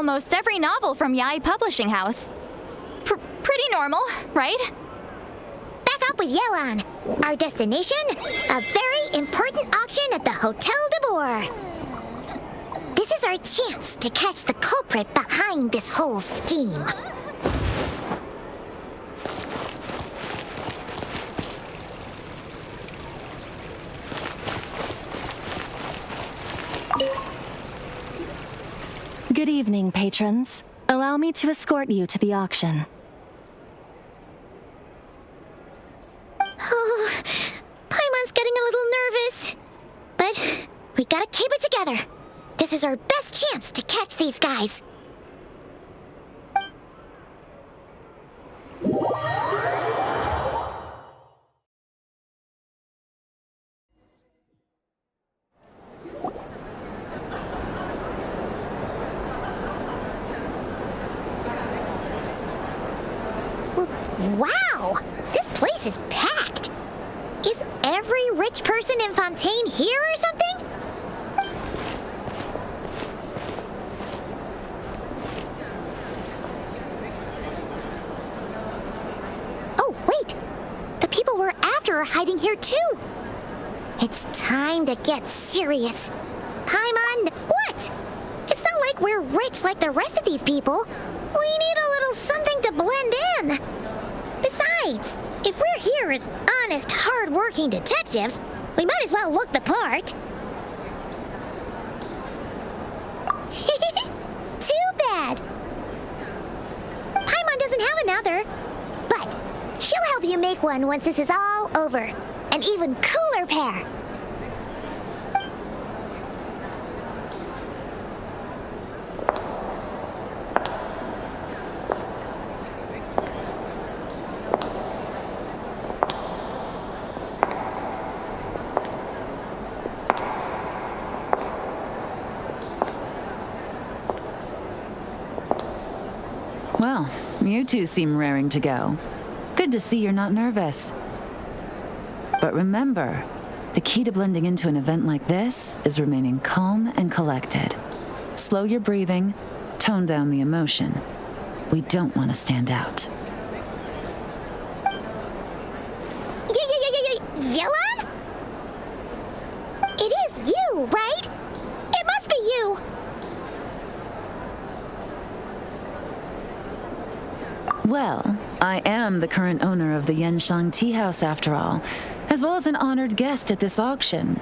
almost every novel from Yae Publishing House. Pretty normal, right? Back up with Yelan. Our destination, a very important auction at the Hotel Debord. This is our chance to catch the culprit behind this whole scheme. Good evening, patrons. Allow me to escort you to the auction. Oh, Paimon's getting a little nervous. But we gotta keep it together. This is our best chance to catch these guys. Wow! This place is packed! Is every rich person in Fontaine here or something? Oh, wait! The people we're after are hiding here too! It's time to get serious. Paimon, what? It's not like we're rich like the rest of these people. We need a little something to blend in. Besides, if we're here as honest, hard-working detectives, we might as well look the part. Too bad. Paimon doesn't have another, but she'll help you make one once this is all over. An even cooler pair. Well, you two seem raring to go. Good to see you're not nervous. But remember, the key to blending into an event like this is remaining calm and collected. Slow your breathing, tone down the emotion. We don't want to stand out. Yelan? It is you, right? It must be you. Well, I am the current owner of the Yenshang Tea House after all, as well as an honored guest at this auction.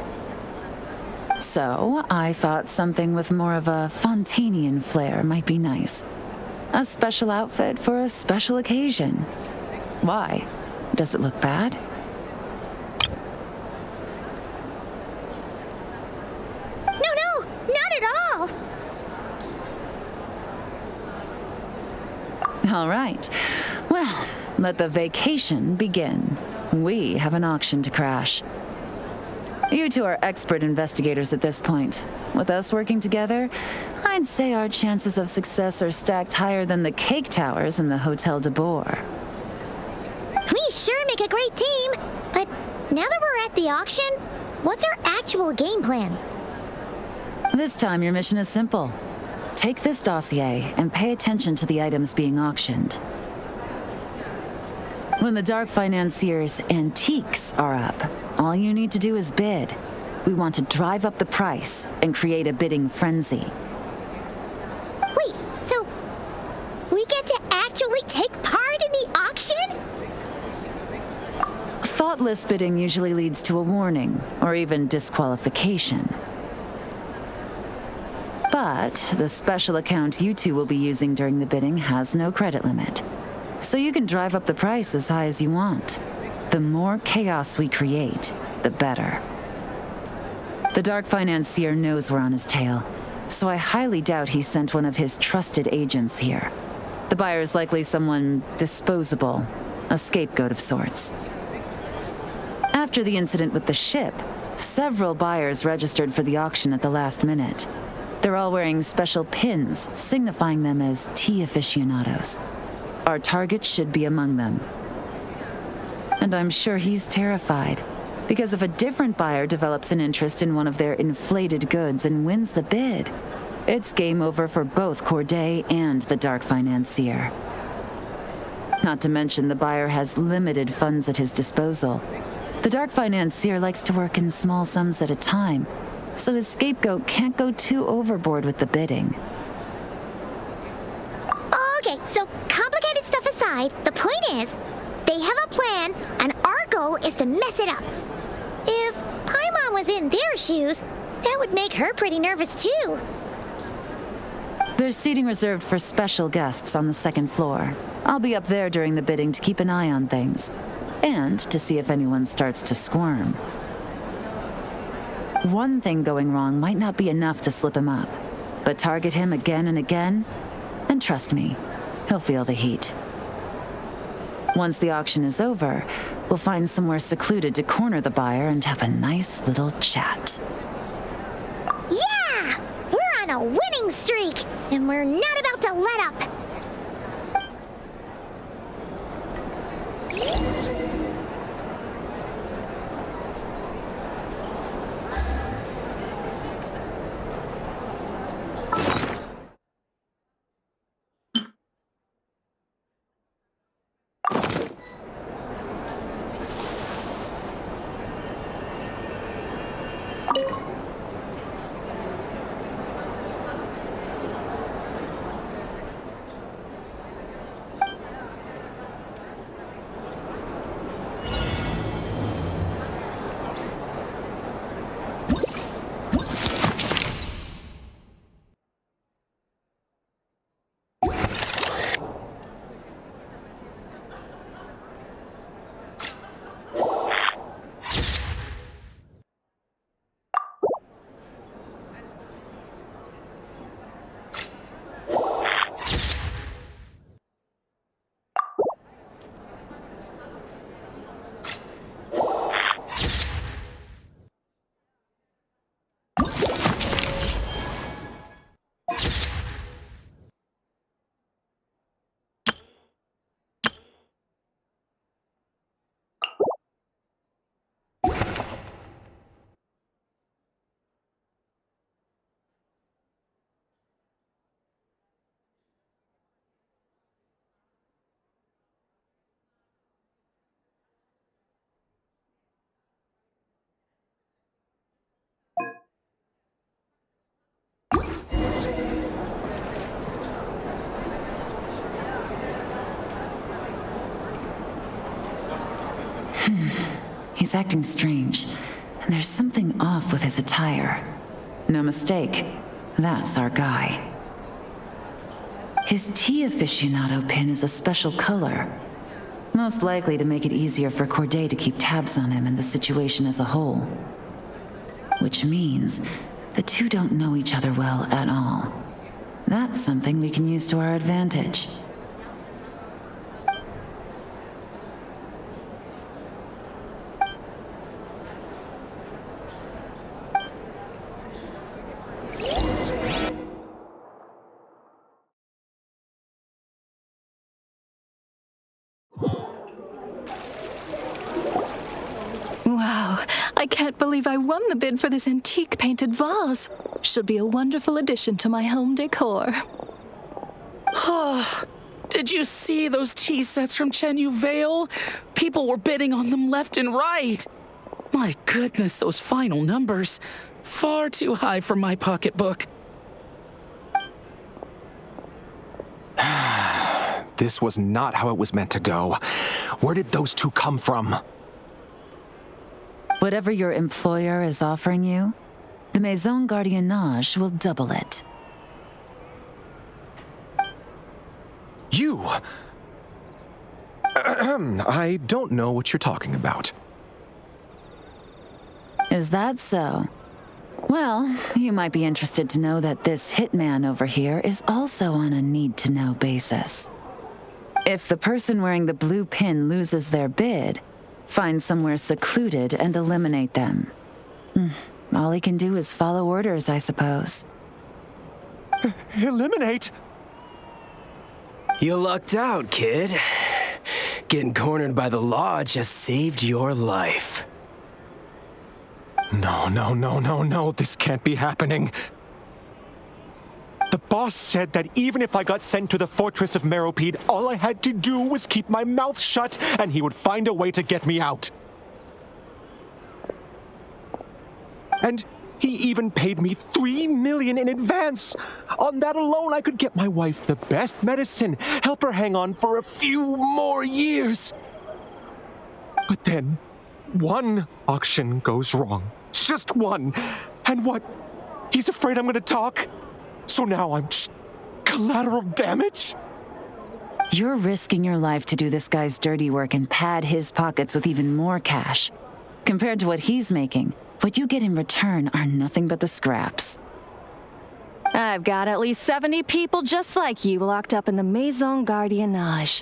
So, I thought something with more of a Fontainian flair might be nice. A special outfit for a special occasion. Why? Does it look bad? No, not at all. All right. Well, let the vacation begin. We have an auction to crash. You two are expert investigators at this point. With us working together, I'd say our chances of success are stacked higher than the cake towers in the Hotel Debord. We sure make a great team. But now that we're at the auction, what's our actual game plan? This time your mission is simple. Take this dossier and pay attention to the items being auctioned. When the Dark Financier's antiques are up, all you need to do is bid. We want to drive up the price and create a bidding frenzy. Wait, so we get to actually take part in the auction? Thoughtless bidding usually leads to a warning or even disqualification. But the special account you two will be using during the bidding has no credit limit. So you can drive up the price as high as you want. The more chaos we create, the better. The Dark Financier knows we're on his tail, so I highly doubt he sent one of his trusted agents here. The buyer's likely someone disposable, a scapegoat of sorts. After the incident with the ship, several buyers registered for the auction at the last minute. They're all wearing special pins, signifying them as tea aficionados. Our target should be among them. And I'm sure he's terrified, because if a different buyer develops an interest in one of their inflated goods and wins the bid, it's game over for both Corday and the Dark Financier. Not to mention the buyer has limited funds at his disposal. The Dark Financier likes to work in small sums at a time, so his scapegoat can't go too overboard with the bidding. Okay, so complicated stuff aside, the point is, they have a plan, and our goal is to mess it up. If Paimon was in their shoes, that would make her pretty nervous too. There's seating reserved for special guests on the second floor. I'll be up there during the bidding to keep an eye on things, and to see if anyone starts to squirm. One thing going wrong might not be enough to slip him up, but target him again and again, and trust me, he'll feel the heat. Once the auction is over, we'll find somewhere secluded to corner the buyer and have a nice little chat. Yeah! We're on a winning streak, and we're not about to let up. He's acting strange, and there's something off with his attire. No mistake, that's our guy. His tea aficionado pin is a special color, most likely to make it easier for Corday to keep tabs on him and the situation as a whole. Which means the two don't know each other well at all. That's something we can use to our advantage. Wow, I can't believe I won the bid for this antique painted vase. Should be a wonderful addition to my home decor. Did you see those tea sets from Chenyu Vale? People were bidding on them left and right. My goodness, those final numbers. Far too high for my pocketbook. This was not how it was meant to go. Where did those two come from? Whatever your employer is offering you, the Maison Gardiennage will double it. You! I don't know what you're talking about. Is that so? Well, you might be interested to know that this hitman over here is also on a need-to-know basis. If the person wearing the blue pin loses their bid, find somewhere secluded and eliminate them. All he can do is follow orders, I suppose. Eliminate? You lucked out, kid. Getting cornered by the law just saved your life. No. This can't be happening. The boss said that even if I got sent to the fortress of Meropide, all I had to do was keep my mouth shut, and he would find a way to get me out. And he even paid me $3 million in advance. On that alone, I could get my wife the best medicine, help her hang on for a few more years. But then, one auction goes wrong. Just one. And what? He's afraid I'm gonna talk? So now I'm just collateral damage? You're risking your life to do this guy's dirty work and pad his pockets with even more cash. Compared to what he's making, what you get in return are nothing but the scraps. I've got at least 70 people just like you locked up in the Maison Gardiennage.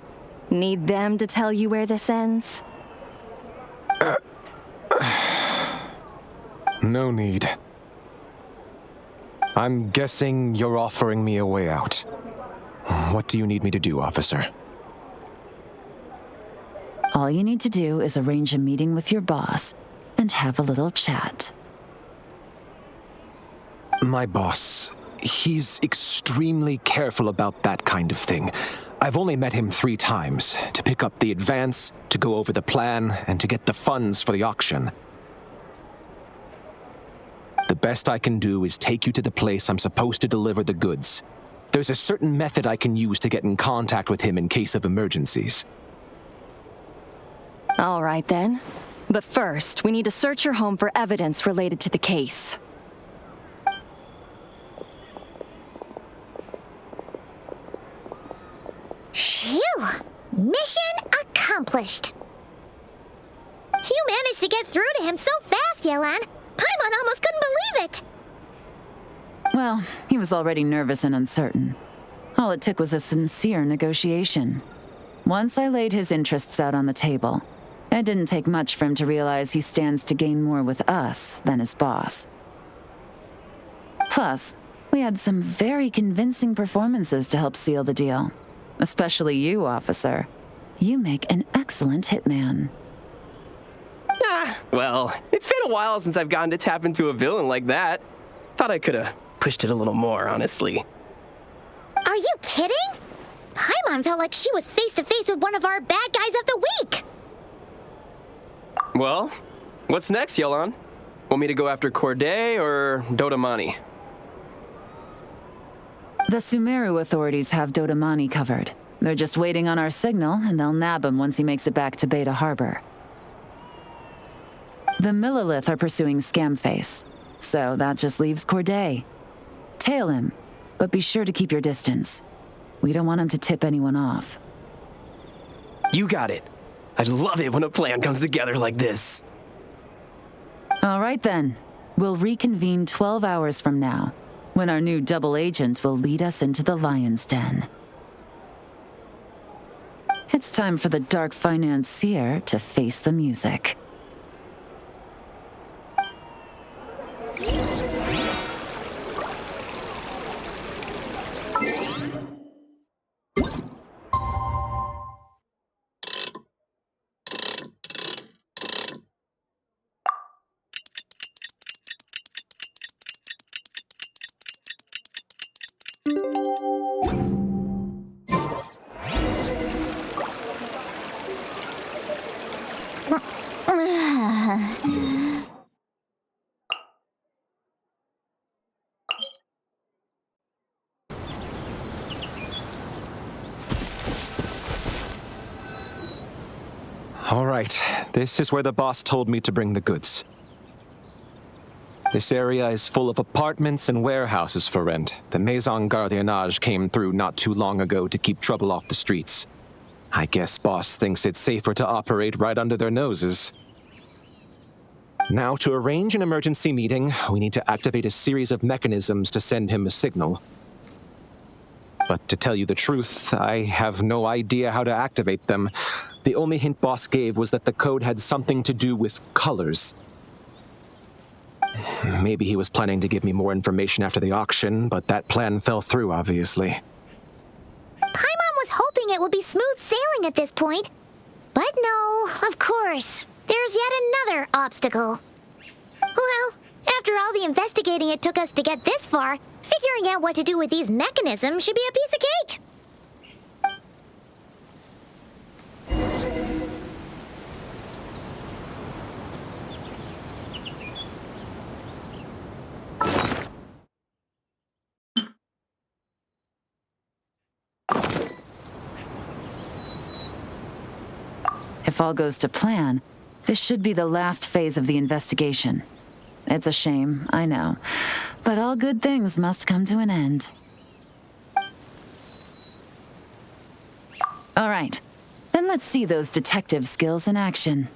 Need them to tell you where this ends? No need. I'm guessing you're offering me a way out. What do you need me to do, officer? All you need to do is arrange a meeting with your boss and have a little chat. My boss, he's extremely careful about that kind of thing. I've only met him 3 times, to pick up the advance, to go over the plan, and to get the funds for the auction. The best I can do is take you to the place I'm supposed to deliver the goods. There's a certain method I can use to get in contact with him in case of emergencies. All right then. But first, we need to search your home for evidence related to the case. Phew! Mission accomplished. You managed to get through to him so fast, Yelan. Paimon almost couldn't believe it. Well, he was already nervous and uncertain. All it took was a sincere negotiation. Once I laid his interests out on the table, it didn't take much for him to realize he stands to gain more with us than his boss. Plus, we had some very convincing performances to help seal the deal. Especially you, officer. You make an excellent hitman. Well, it's been a while since I've gotten to tap into a villain like that. Thought I could have pushed it a little more, honestly. Are you kidding? Paimon felt like she was face to face with one of our bad guys of the week. Well, what's next, Yelan? Want me to go after Corday or Dodamani? The Sumeru authorities have Dodamani covered. They're just waiting on our signal, and they'll nab him once he makes it back to Beta Harbor. The Millilith are pursuing Scamface, so that just leaves Corday. Tail him, but be sure to keep your distance. We don't want him to tip anyone off. You got it. I love it when a plan comes together like this. All right then. We'll reconvene 12 hours from now, when our new double agent will lead us into the Lion's Den. It's time for the Dark Financier to face the music. All right, this is where the boss told me to bring the goods. This area is full of apartments and warehouses for rent. The Maison Gardiennage came through not too long ago to keep trouble off the streets. I guess boss thinks it's safer to operate right under their noses. Now, to arrange an emergency meeting, we need to activate a series of mechanisms to send him a signal. But to tell you the truth, I have no idea how to activate them. The only hint boss gave was that the code had something to do with colors. Maybe he was planning to give me more information after the auction, but that plan fell through, obviously. Paimon was hoping it would be smooth sailing at this point. But no, of course. There's yet another obstacle. Well, After all the investigating it took us to get this far, figuring out what to do with these mechanisms should be a piece of cake. If all goes to plan, this should be the last phase of the investigation. It's a shame, I know, but all good things must come to an end. All right, then let's see those detective skills in action.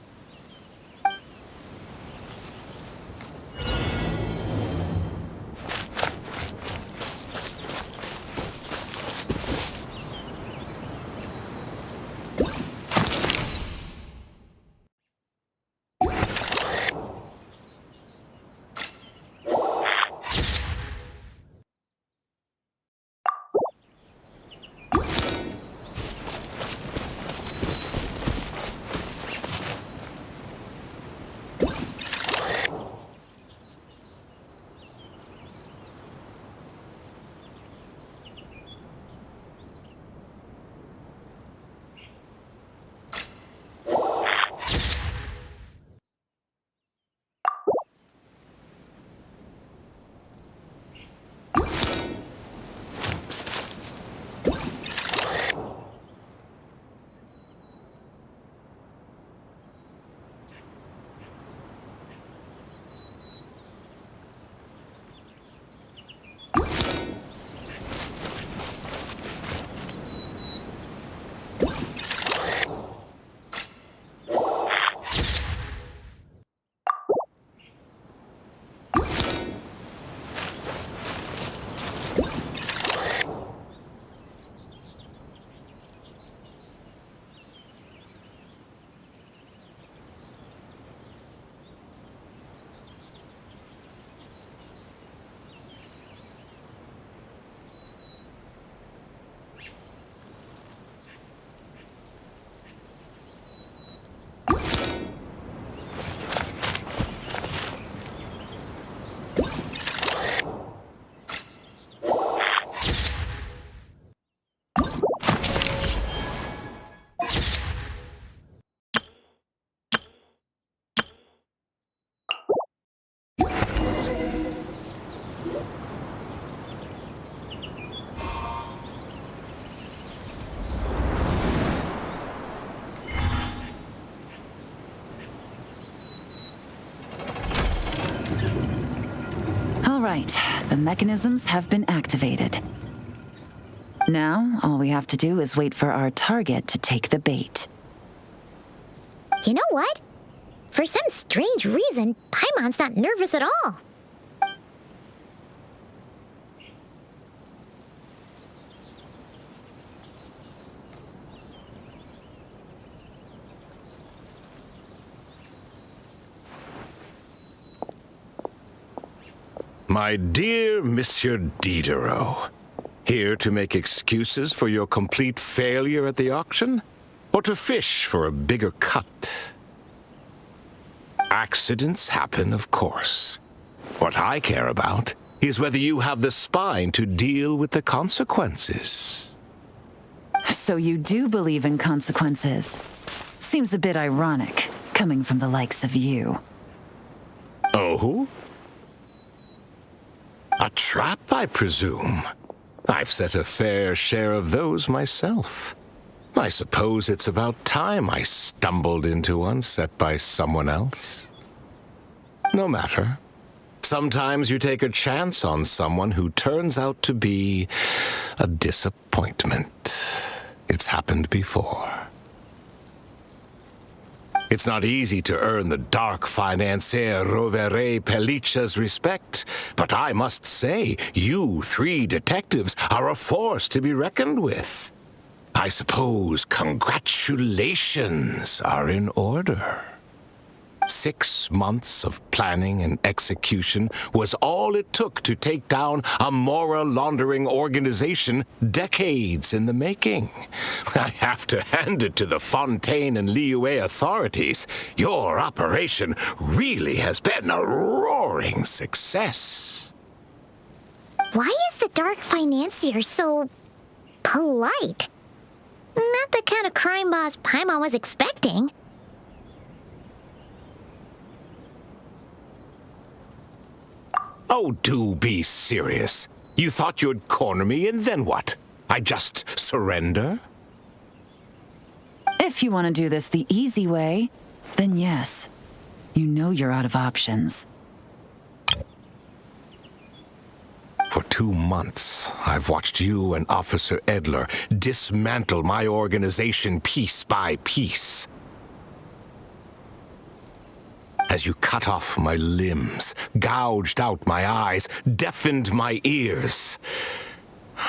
All right, the mechanisms have been activated. Now, all we have to do is wait for our target to take the bait. You know what? For some strange reason, Paimon's not nervous at all. My dear Monsieur Diderot, here to make excuses for your complete failure at the auction? Or to fish for a bigger cut? Accidents happen, of course. What I care about is whether you have the spine to deal with the consequences. So you do believe in consequences. Seems a bit ironic, coming from the likes of you. Oh? A trap, I presume. I've set a fair share of those myself. I suppose it's about time I stumbled into one set by someone else. No matter. Sometimes you take a chance on someone who turns out to be a disappointment. It's happened before. It's not easy to earn the dark financier Rovere Pelliccia's respect, but I must say, you three detectives are a force to be reckoned with. I suppose congratulations are in order. 6 months of planning and execution was all it took to take down a moral laundering organization decades in the making. I have to hand it to the Fontaine and Liyue authorities. Your operation really has been a roaring success. Why is the Dark Financier so polite? Not the kind of crime boss Paimon was expecting. Oh, do be serious. You thought you'd corner me, and then what? I just surrender? If you want to do this the easy way, then yes. You know you're out of options. For 2 months, I've watched you and Officer Edler dismantle my organization piece by piece. As you cut off my limbs, gouged out my eyes, deafened my ears,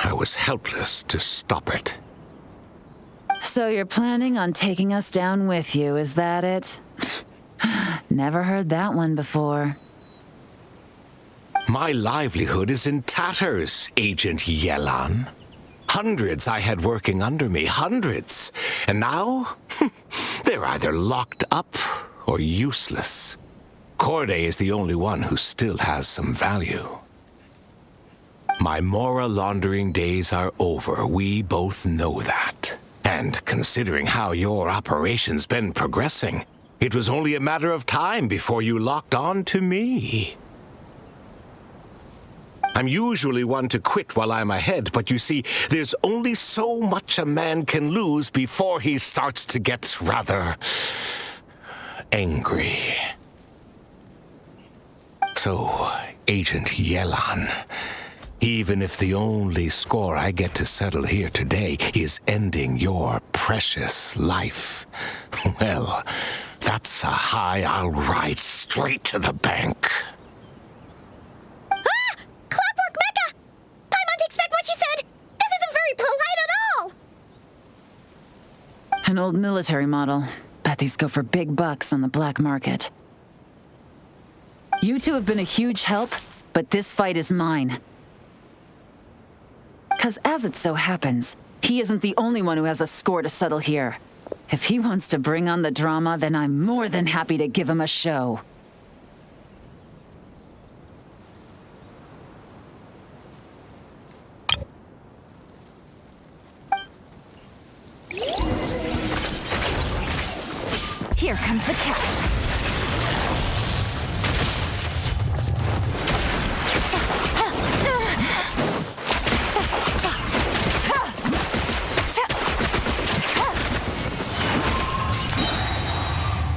I was helpless to stop it. So you're planning on taking us down with you, is that it? Never heard that one before. My livelihood is in tatters, Agent Yelan. Hundreds I had working under me, hundreds. And now, they're either locked up or useless. Corday is the only one who still has some value. My moral laundering days are over. We both know that. And considering how your operation's been progressing, it was only a matter of time before you locked on to me. I'm usually one to quit while I'm ahead, but you see, there's only so much a man can lose before he starts to get rather angry. So, Agent Yelan, even if the only score I get to settle here today is ending your precious life, well, that's a high I'll ride straight to the bank. Ah! Clockwork Mecha! Paimon takes back what she said! This isn't very polite at all! An old military model. Bet these go for big bucks on the black market. You two have been a huge help, but this fight is mine. 'Cause as it so happens, he isn't the only one who has a score to settle here. If he wants to bring on the drama, then I'm more than happy to give him a show. Here comes the catch.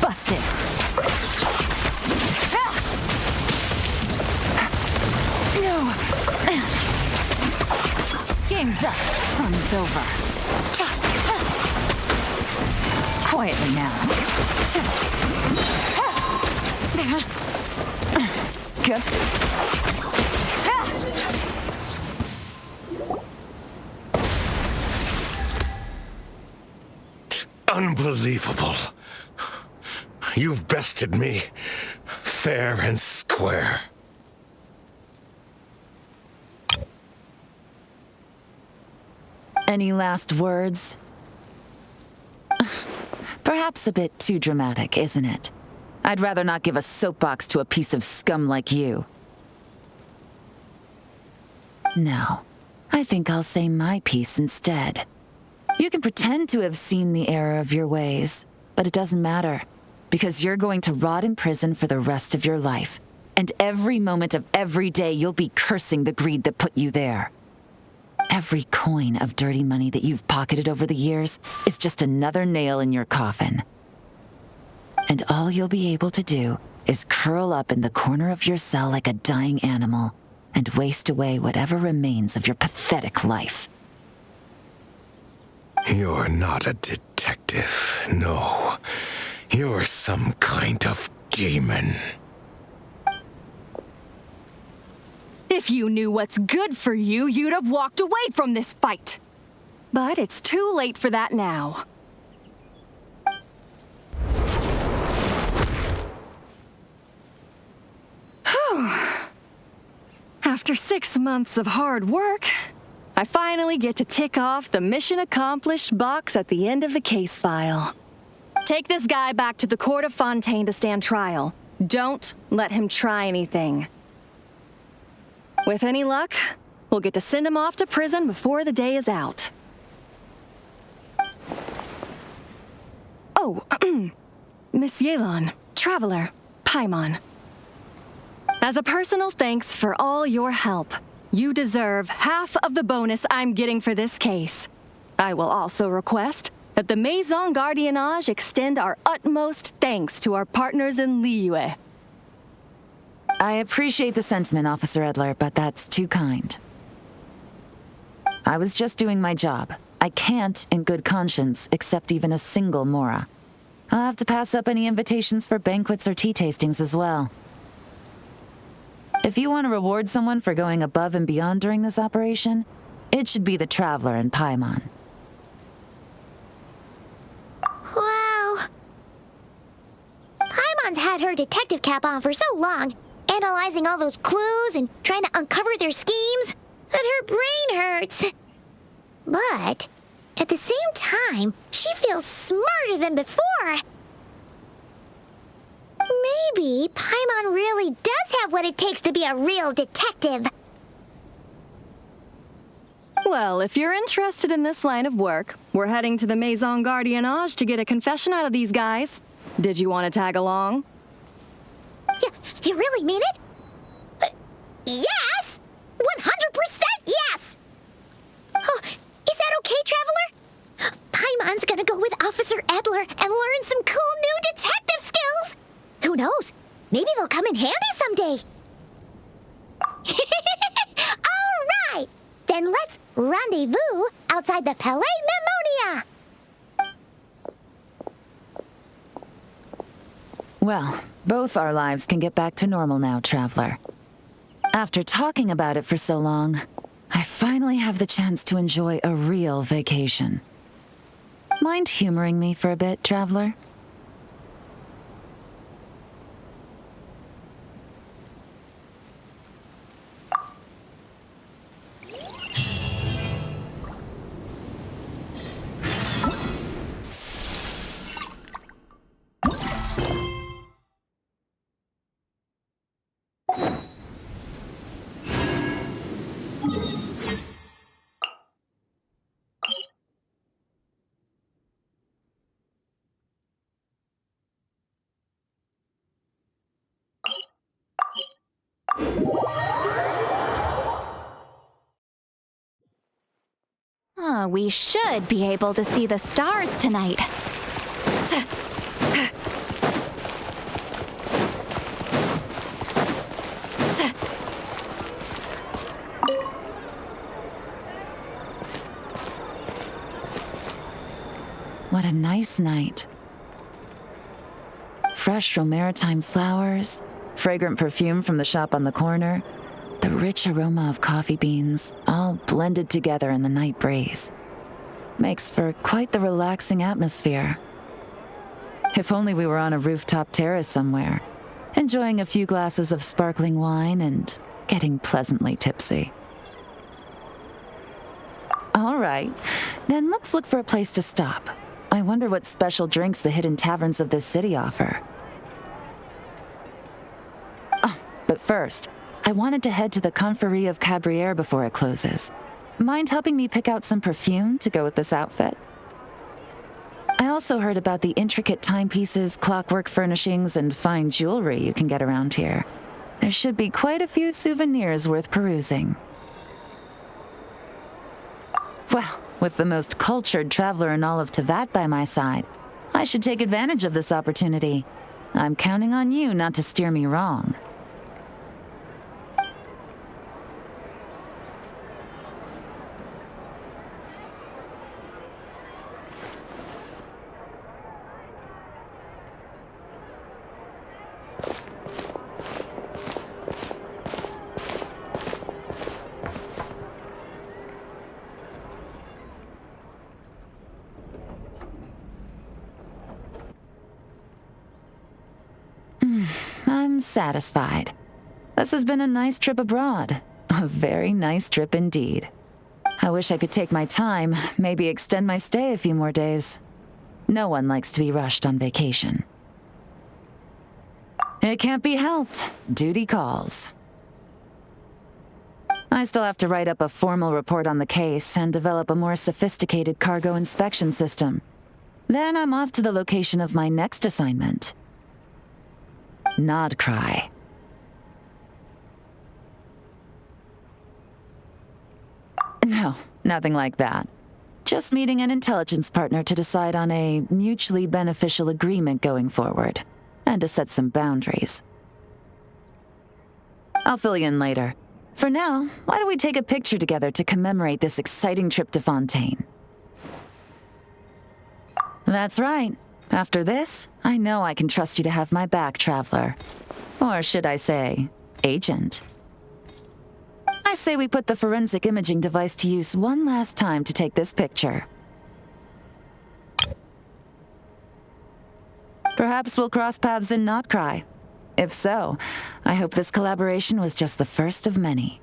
Busted. No. Game's up. Fun's over. Quietly now. Gutsy. Unbelievable. You've bested me, fair and square. Any last words? Perhaps a bit too dramatic, isn't it? I'd rather not give a soapbox to a piece of scum like you. No, I think I'll say my piece instead. You can pretend to have seen the error of your ways, but it doesn't matter, because you're going to rot in prison for the rest of your life, and every moment of every day you'll be cursing the greed that put you there. Every coin of dirty money that you've pocketed over the years is just another nail in your coffin. And all you'll be able to do is curl up in the corner of your cell like a dying animal and waste away whatever remains of your pathetic life. You're not a detective, no. You're some kind of demon. If you knew what's good for you, you'd have walked away from this fight. But it's too late for that now. After 6 months of hard work, I finally get to tick off the mission accomplished box at the end of the case file. Take this guy back to the court of Fontaine to stand trial. Don't let him try anything. With any luck, we'll get to send him off to prison before the day is out. Oh, Miss Yelan, Traveler, Paimon. As a personal thanks for all your help, you deserve half of the bonus I'm getting for this case. I will also request that the Maison Gardiennage extend our utmost thanks to our partners in Liyue. I appreciate the sentiment, Officer Edler, but that's too kind. I was just doing my job. I can't, in good conscience, accept even a single Mora. I'll have to pass up any invitations for banquets or tea tastings as well. If you want to reward someone for going above and beyond during this operation, it should be the Traveler and Paimon. Wow. Paimon's had her detective cap on for so long, analyzing all those clues and trying to uncover their schemes, that her brain hurts. But at the same time, she feels smarter than before. Maybe Paimon really does have what it takes to be a real detective. Well, if you're interested in this line of work, we're heading to the Maison Gardiennage to get a confession out of these guys. Did you want to tag along? You really mean it? Yes! 100% yes! Oh, is that okay, Traveler? Paimon's gonna go with Officer Edler and learn some cool new detective skills! Who knows? Maybe they'll come in handy someday. All right! Then let's rendezvous outside the Palais Mnemonia! Well, both our lives can get back to normal now, Traveler. After talking about it for so long, I finally have the chance to enjoy a real vacation. Mind humoring me for a bit, Traveler? We should be able to see the stars tonight. What a nice night. Fresh maritime flowers, fragrant perfume from the shop on the corner, the rich aroma of coffee beans, all blended together in the night breeze. Makes for quite the relaxing atmosphere. If only we were on a rooftop terrace somewhere, enjoying a few glasses of sparkling wine and getting pleasantly tipsy. All right, then let's look for a place to stop. I wonder what special drinks the hidden taverns of this city offer. Oh, but first, I wanted to head to the Confrérie of Cabrières before it closes. Mind helping me pick out some perfume to go with this outfit? I also heard about the intricate timepieces, clockwork furnishings, and fine jewelry you can get around here. There should be quite a few souvenirs worth perusing. Well, with the most cultured traveler in all of Tevat by my side, I should take advantage of this opportunity. I'm counting on you not to steer me wrong. I'm satisfied. this has been a nice trip abroad. A very nice trip indeed. I wish I could take my time, maybe extend my stay a few more days. No one likes to be rushed on vacation. It can't be helped. Duty calls. I still have to write up a formal report on the case and develop a more sophisticated cargo inspection system. Then I'm off to the location of my next assignment. Nod Krai. No, nothing like that. Just meeting an intelligence partner to decide on a mutually beneficial agreement going forward, and to set some boundaries. I'll fill you in later. For now, why don't we take a picture together to commemorate this exciting trip to Fontaine? That's right. After this, I know I can trust you to have my back, Traveler. Or should I say, Agent. I say we put the forensic imaging device to use one last time to take this picture. Perhaps we'll cross paths in Not Krai. If so, I hope this collaboration was just the first of many.